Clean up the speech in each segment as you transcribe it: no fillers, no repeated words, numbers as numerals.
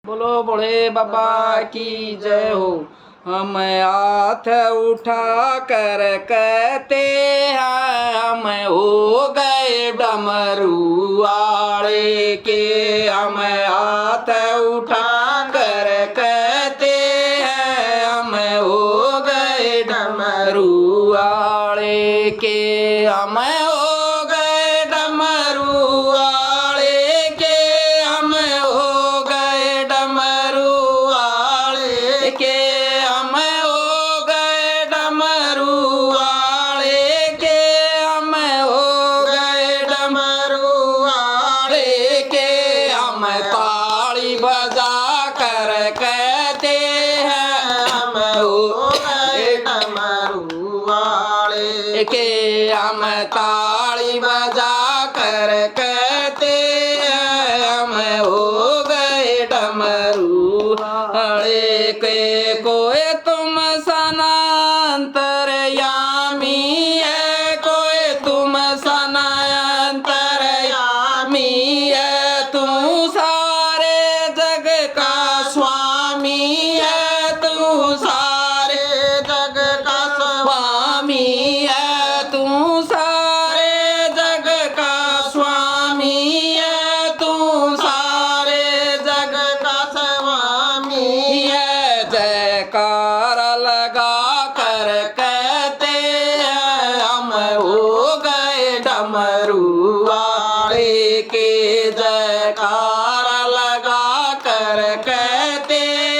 बोलो भोले बाबा की जय हो। हम हाथ उठा कर कहते हैं हम हो गए डमरू वाले के। हम हाथ उठा कर कहते हैं हम हो गए डमरू वाले के। हम हो गए डमरू वाले के। हम हो गए डमरू वाले के। हम हो गए डमरू वाले के। हम हो गए डमरू वाले के। हम ताली बजा कर कहते हैं हम हो गए डमरू वाले के। हम ताली बजा कर कहते हैं हम हो गए डमरू वाले के। कोई तुम सनांतरयामी है, कोई तुम सनांतरयामी है। तू सारे जग का स्वामी है, तू सारे जग का स्वामी है। तू सारे जग का स्वामी है, तू सारे जग का स्वामी है। जयकारा लगा कर कहते हैं हम हो गए डमरू वाले के। जयकारा लगा कर कहते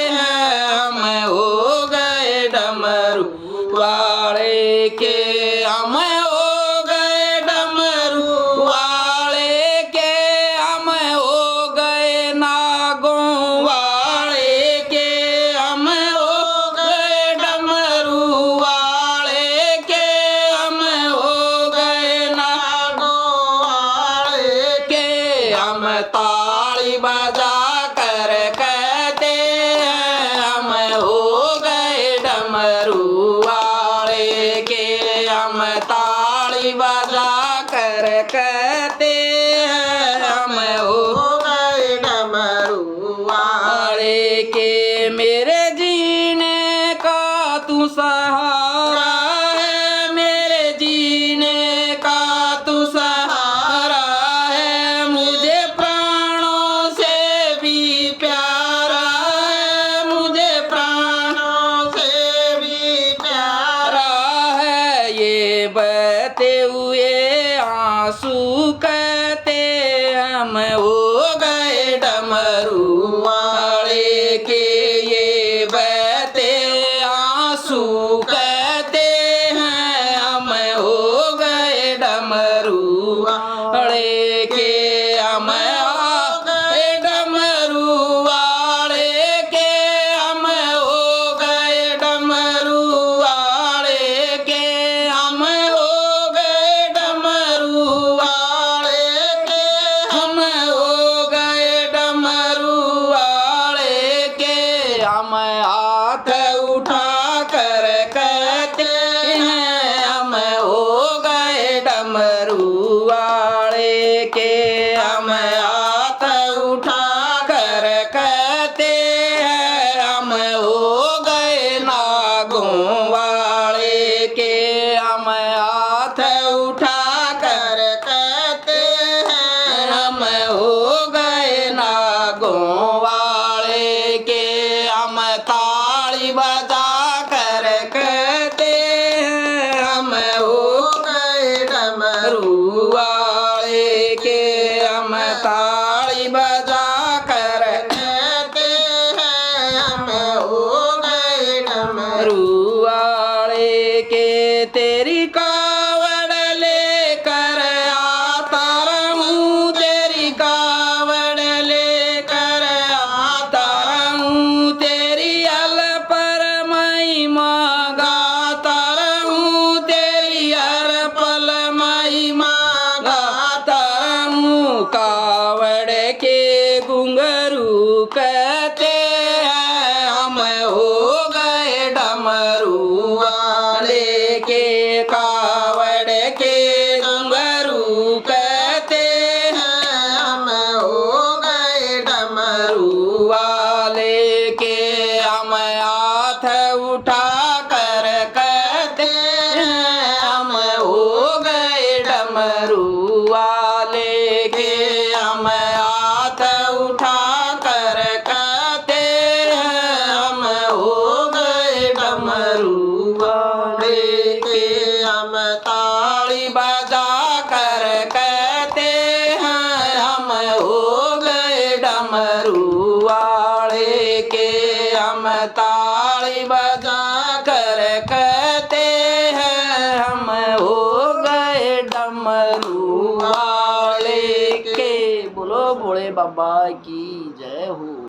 हैं हम हो गए डमरू वाले के। हम हो गए डमरू वाले के। हम हो गए नागों वाले के। हम हो गए डमरू वाले के। हम हो गए नागों वाले के। हम ताली बजा कर कहते हैं हम हो गए डमरू वाले के। हम ताली बजा कर कहते हैं हम हो गए डमरू वाले के। मेरे जीने का तू सहारा है, मेरे जीने का तू सहारा है। मुझे प्राणों से भी प्यारा है, मुझे प्राणों से भी प्यारा है। ये बहते हुए आंसू कहते हम हो गए डमरू वाले के। ये बहते आंसू कहते हैं हम हो गए डमरू वाले के। हम हो गए डमरू वाले के। हम हो गए डमरू वाले के। हम हो गए डमरू वाले के। हम हो गए डमरू वाले के। हम हाथ उठा कर कहते हैं हम हो गए डमरू वाले के। हम हाथ उठा कर कहते हैं हम हो गए नागों वाले के। हम हाथ उठा कर कहते हैं हम हो गए नागों वाले के। हम ताली बजा कर कहते हैं हम हो गए डमरू वाले के। हम ताली बजा कर कहते हैं हम हो गए डमरू वाले के। तेरी कावड़ लेकर आता रहूं, तेरी कावड़ लेकर आता रहूं। तेरी अल पर महिमा गाता रहूं, तेरी हर पल महिमा गाता रहूं। कावड़ के घुंघरू कहते हैं हम हो गए डमरू वाले के। कावड़ के घुंघरू कहते हैं हम हो गए डमरू वाले के हम हाथ उठा कर कहते हैं हम हो गए डमरू वाले के। हम ताली बजा कर कहते हैं हम हो गए डमरू वाले के। हम ताली बजा कर कहते हैं हम हो गए डमरू वाले के। बोलो भोले बाबा की